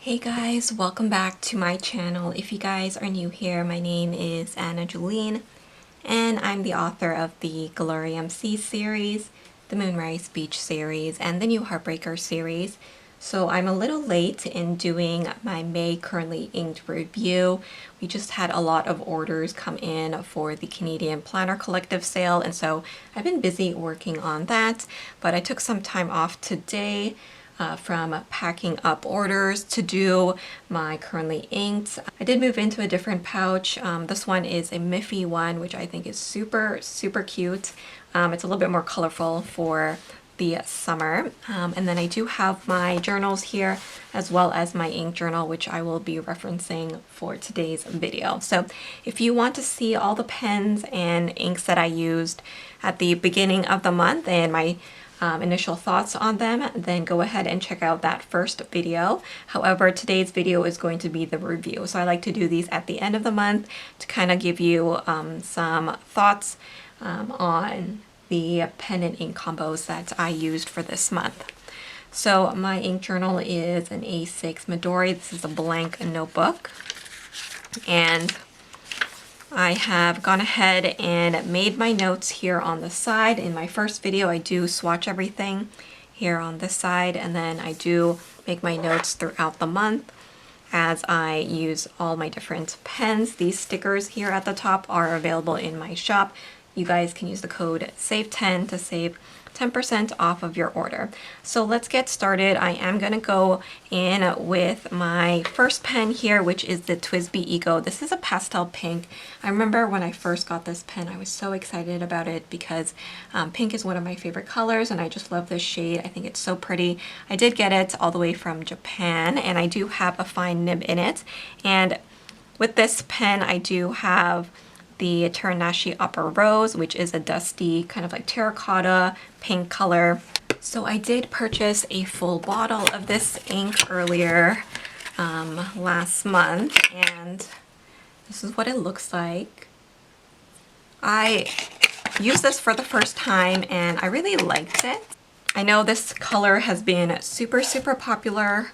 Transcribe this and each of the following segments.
Hey guys, welcome back to my channel. If you guys are new here, my name is Jolene, and I'm the author of the Glory MC series, the Moonrise Beach series, and the new Heartbreaker series. So I'm a little late in doing my May currently inked review. We just had a lot of orders come in for the Canadian Planner Collective sale, and so I've been busy working on that, but I took some time off today from packing up orders to do my currently inked. I did move into a different pouch. This one is a Miffy one, which I think is super cute. It's a little bit more colorful for the summer. And then I do have my journals here, as well as my ink journal, which I will be referencing for today's video. So if you want to see all the pens and inks that I used at the beginning of the month and my initial thoughts on them, then go ahead and check out that first video. However, today's video is going to be the review. So I like to do these at the end of the month to kind of give you some thoughts on the pen and ink combos that I used for this month. So my ink journal is an A6 Midori. This is a blank notebook. And I have gone ahead and made my notes here on the side. In my first video, I do swatch everything here on this side, and then I do make my notes throughout the month as I use all my different pens. These stickers here at the top are available in my shop. You guys can use the code SAVE10 to save 10% off of your order. So let's get started. I am going to go in with my first pen here, which is the TWSBI Ego. This is a pastel pink. I remember when I first got this pen, I was so excited about it because pink is one of my favorite colors and I just love this shade. I think it's so pretty. I did get it all the way from Japan, and I do have a fine nib in it. And with this pen, I do have the Teranishi Upper Rose, which is a dusty kind of like terracotta pink color. So I did purchase a full bottle of this ink earlier last month, and this is what it looks like. I used this for the first time and I really liked it. I know this color has been super popular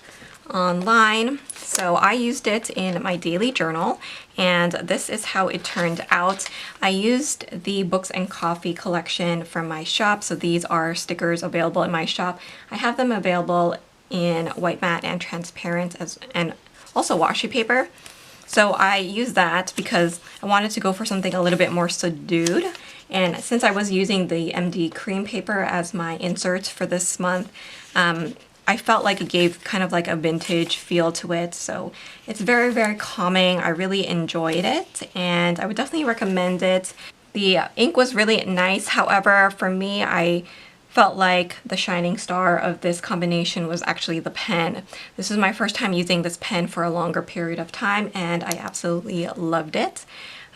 online, so I used it in my daily journal, and this is how it turned out. I used the Books and Coffee collection from my shop, so these are stickers available in my shop. I have them available in white matte and transparent, and also washi paper. So I used that because I wanted to go for something a little bit more subdued, and since I was using the MD cream paper as my insert for this month, I felt like it gave kind of like a vintage feel to it. So it's very calming. I really enjoyed it and I would definitely recommend it. The ink was really nice. However, for me, I felt like the shining star of this combination was actually the pen. This is my first time using this pen for a longer period of time and I absolutely loved it.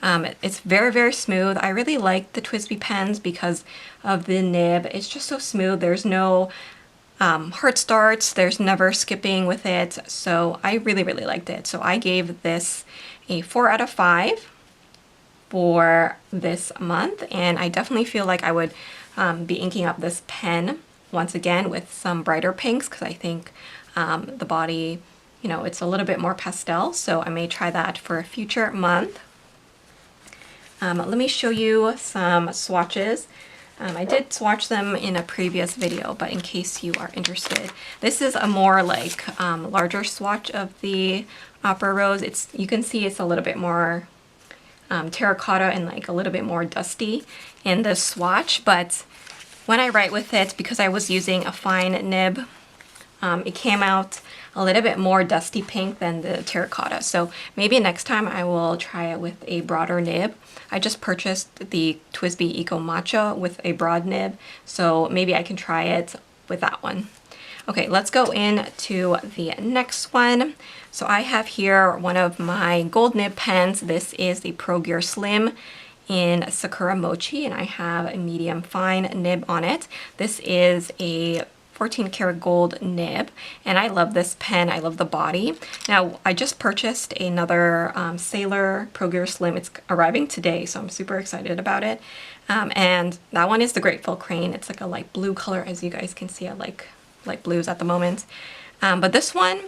It's very smooth. I really like the TWSBI pens because of the nib. It's just so smooth. There's no hard starts, there's never skipping with it, so I really liked it. So I gave this a 4 out of 5 for this month, and I definitely feel like I would be inking up this pen once again with some brighter pinks because I think the body, you know, it's a little bit more pastel, so I may try that for a future month. Let me show you some swatches. I did swatch them in a previous video, but in case you are interested, this is a more like larger swatch of the Opera Rose. You can see it's a little bit more terracotta and like a little bit more dusty in this swatch, but when I write with it, because I was using a fine nib, it came out a little bit more dusty pink than the terracotta. So maybe next time I will try it with a broader nib. I just purchased the TWSBI Eco Matcha with a broad nib, so maybe I can try it with that one. Okay, let's go into the next one. So I have here one of my gold nib pens. This is the Pro Gear Slim in Sakura Mochi, and I have a medium fine nib on it. This is a 14 karat gold nib, and I love this pen. I love the body. Now, I just purchased another Sailor Pro Gear Slim. It's arriving today, so I'm super excited about it. And that one is the Grateful Crane. It's like a light blue color. As you guys can see, I like light blues at the moment. But this one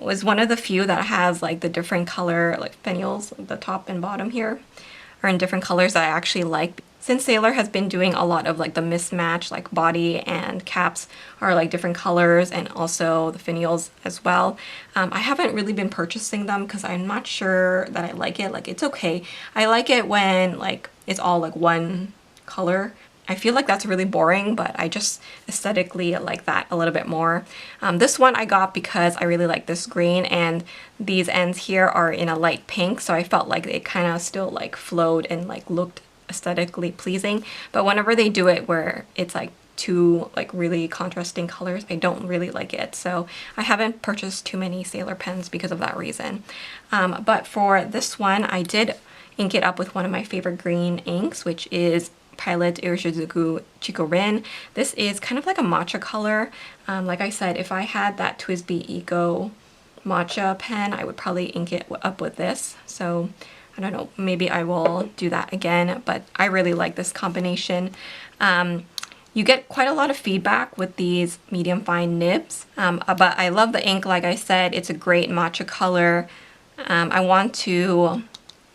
was one of the few that has like the different color like finials, the top and bottom here are in different colors that I actually like. Since Sailor has been doing a lot of like the mismatch, like body and caps are like different colors, and also the finials as well. I haven't really been purchasing them because I'm not sure that I like it. Like, it's okay. I like it when like it's all like one color. I feel like that's really boring, but I just aesthetically like that a little bit more. This one I got because I really like this green, and these ends here are in a light pink, so I felt like it kind of still like flowed and like looked aesthetically pleasing. But whenever they do it where it's like two like really contrasting colors, I don't really like it. So I haven't purchased too many Sailor pens because of that reason. But for this one, I did ink it up with one of my favorite green inks, which is Pilot Irishizuku Chikorin. This is kind of like a matcha color. Like I said, if I had that TWSBI Eco matcha pen, I would probably ink it up with this. So I don't know, maybe I will do that again, but I really like this combination. You get quite a lot of feedback with these medium fine nibs, but I love the ink. Like I said, it's a great matcha color. I want to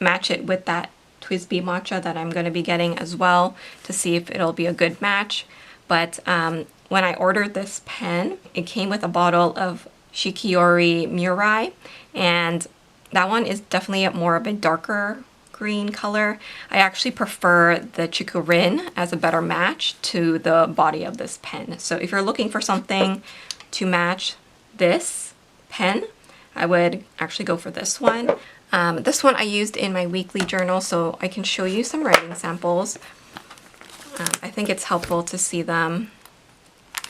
match it with that TWSBI matcha that I'm going to be getting as well to see if it'll be a good match. But when I ordered this pen, it came with a bottle of Shikiori Murai, and that one is definitely more of a darker green color. I actually prefer the Chikorin as a better match to the body of this pen. So if you're looking for something to match this pen, I would actually go for this one. This one I used in my weekly journal, so I can show you some writing samples. I think it's helpful to see them.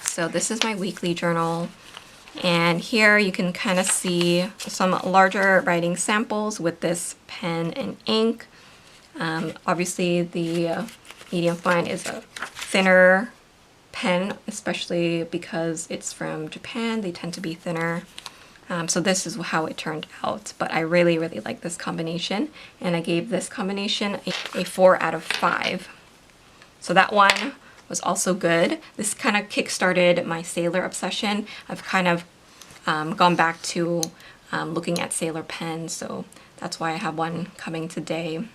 So this is my weekly journal. And here you can kind of see some larger writing samples with this pen and ink. Obviously the medium fine is a thinner pen, especially because it's from Japan. They tend to be thinner. So this is how it turned out. But I really, really like this combination. And I gave this combination a 4 out of 5. So that one was also good. This kind of kick-started my Sailor obsession. I've kind of gone back to looking at Sailor pens, so that's why I have one coming today.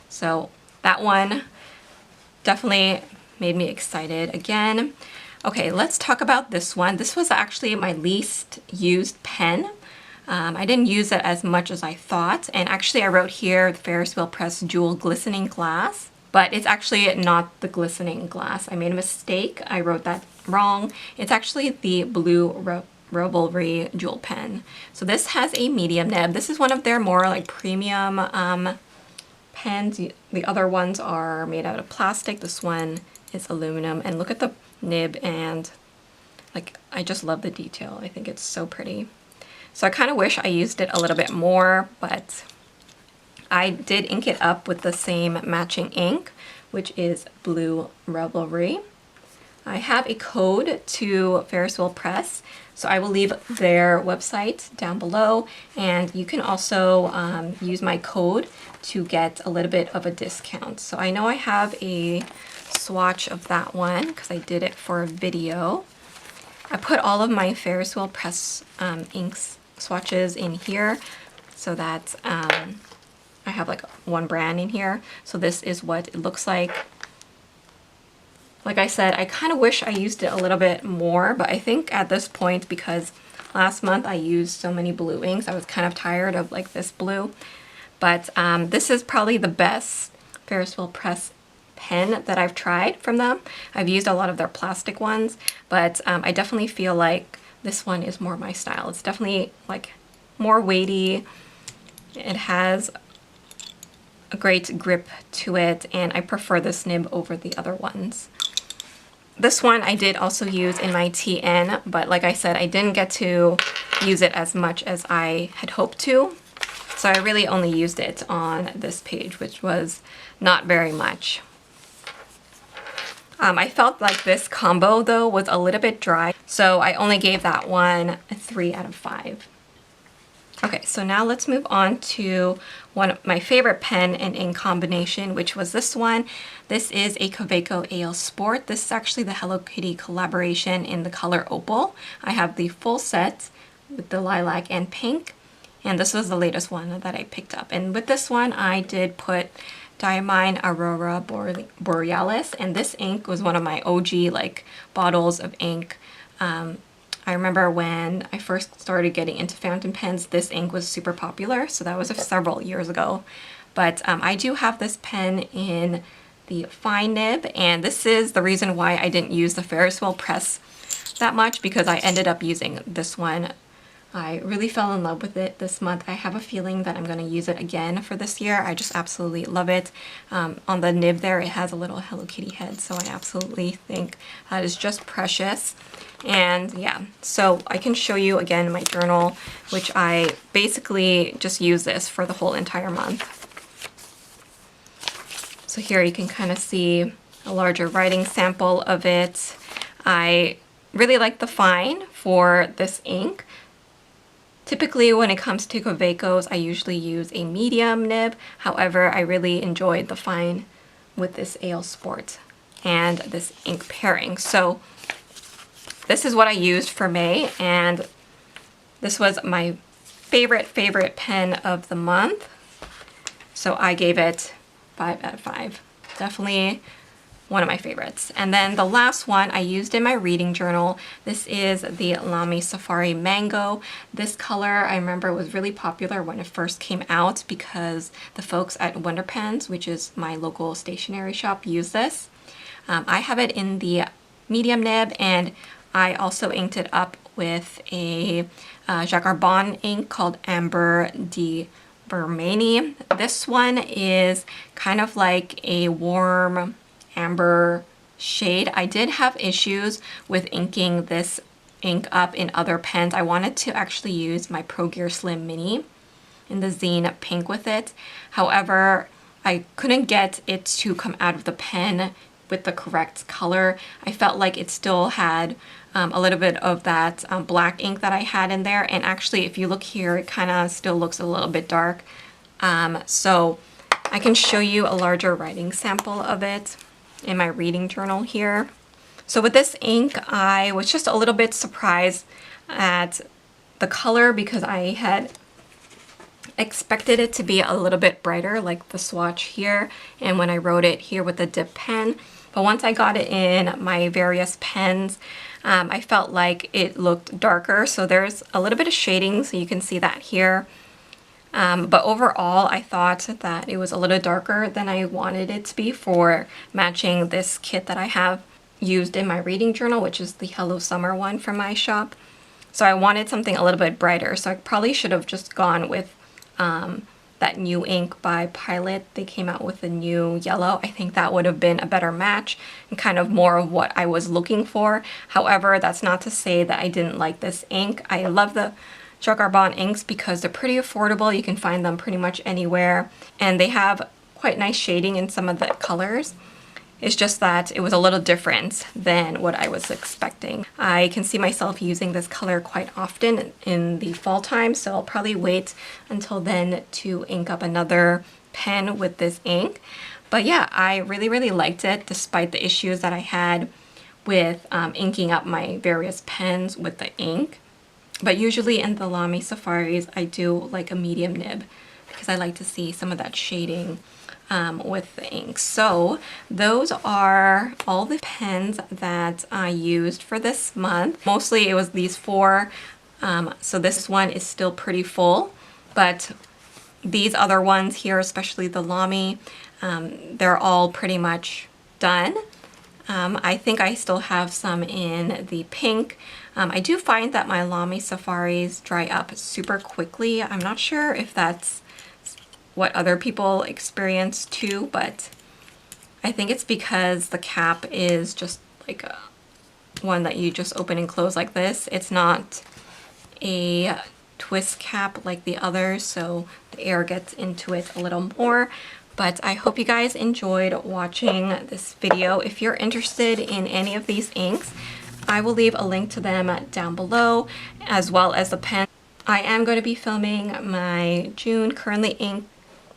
So that one definitely made me excited again. Okay, let's talk about this one. This was actually my least used pen. I didn't use it as much as I thought, and actually I wrote here the Ferris Wheel Press Joule Glistening Glass. But it's actually not the glistening glass. I made a mistake. I wrote that wrong. It's actually the blue Revelry Joule pen. So this has a medium nib. This is one of their more like premium pens. The other ones are made out of plastic. This one is aluminum. And look at the nib, and like I just love the detail. I think it's so pretty. So I kind of wish I used it a little bit more, but I did ink it up with the same matching ink, which is blue Revelry. I have a code to Ferris Wheel Press, so I will leave their website down below, and you can also use my code to get a little bit of a discount. So I know I have a swatch of that one because I did it for a video. I put all of my Ferris Wheel Press inks swatches in here so that I have like one brand in here. So this is what it looks like. Like I said, I kind of wish I used it a little bit more, but I think at this point, because last month I used so many blue inks, I was kind of tired of like this blue. But this is probably the best Ferris Wheel Press pen that I've tried from them. I've used a lot of their plastic ones, but I definitely feel like this one is more my style. It's definitely like more weighty. It has a great grip to it, and I prefer this nib over the other ones. This one I did also use in my TN, but like I said, I didn't get to use it as much as I had hoped to. So I really only used it on this page, which was not very much. I felt like this combo though was a little bit dry, so I only gave that one a 3 out of 5. Okay, so now let's move on to one of my favorite pen and ink combination, which was this one. This is a Kaweco AL Sport. This is actually the Hello Kitty collaboration in the color Opal. I have the full set with the lilac and pink. And this was the latest one that I picked up. And with this one, I did put Diamine Aurora Borealis, and this ink was one of my OG like bottles of ink. I remember when I first started getting into fountain pens, this ink was super popular, so that was several years ago. But I do have this pen in the fine nib, and this is the reason why I didn't use the Ferris wheel press that much, because I ended up using this one. I really fell in love with it this month. I have a feeling that I'm going to use it again for this year. I just absolutely love it. On the nib there, it has a little Hello Kitty head, so I absolutely think that is just precious. And yeah, so I can show you again my journal, which I basically just use this for the whole entire month. So here you can kind of see a larger writing sample of it. I really like the fine for this ink. Typically when it comes to Kawecos, I usually use a medium nib. However, I really enjoyed the fine with this AL Sport and this ink pairing. So this is what I used for May, and this was my favorite pen of the month. So I gave it 5 out of 5. Definitely one of my favorites. And then the last one I used in my reading journal. This is the LAMY Safari Mango. This color I remember was really popular when it first came out because the folks at Wonder Pens, which is my local stationery shop, use this. I have it in the medium nib, and I also inked it up with a Jacques Arbon ink called Amber de Vermani. This one is kind of like a warm amber shade. I did have issues with inking this ink up in other pens. I wanted to actually use my Pro Gear Slim Mini in the Zine pink with it. However, I couldn't get it to come out of the pen with the correct color. I felt like it still had a little bit of that black ink that I had in there, and actually if you look here, it kind of still looks a little bit dark. So I can show you a larger writing sample of it in my reading journal here. So with this ink, I was just a little bit surprised at the color because I had expected it to be a little bit brighter, like the swatch here, and when I wrote it here with the dip pen. But once I got it in my various pens, I felt like it looked darker. So there's a little bit of shading, so you can see that here. But overall, I thought that it was a little darker than I wanted it to be for matching this kit that I have used in my reading journal, which is the Hello Summer one from my shop. So I wanted something a little bit brighter. So I probably should have just gone with that new ink by Pilot. They came out with a new yellow. I think that would have been a better match and kind of more of what I was looking for. However, that's not to say that I didn't like this ink. I love the Jacques Arbon inks because they're pretty affordable. You can find them pretty much anywhere, and they have quite nice shading in some of the colors. It's just that it was a little different than what I was expecting. I can see myself using this color quite often in the fall time, so I'll probably wait until then to ink up another pen with this ink. But yeah, I really liked it despite the issues that I had with inking up my various pens with the ink. But usually in the LAMY Safaris, I do like a medium nib because I like to see some of that shading with the ink. So those are all the pens that I used for this month. Mostly it was these 4. So this one is still pretty full, but these other ones here, especially the LAMY, they're all pretty much done. I think I still have some in the pink. I do find that my LAMY Safaris dry up super quickly. I'm not sure if that's what other people experience too, but I think it's because the cap is just like one that you just open and close like this. It's not a twist cap like the others, so the air gets into it a little more. But I hope you guys enjoyed watching this video. If you're interested in any of these inks, I will leave a link to them down below, as well as the pen. I am going to be filming my June currently inked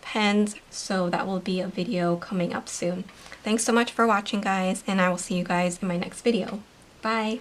pens, so that will be a video coming up soon. Thanks so much for watching, guys, and I will see you guys in my next video. Bye!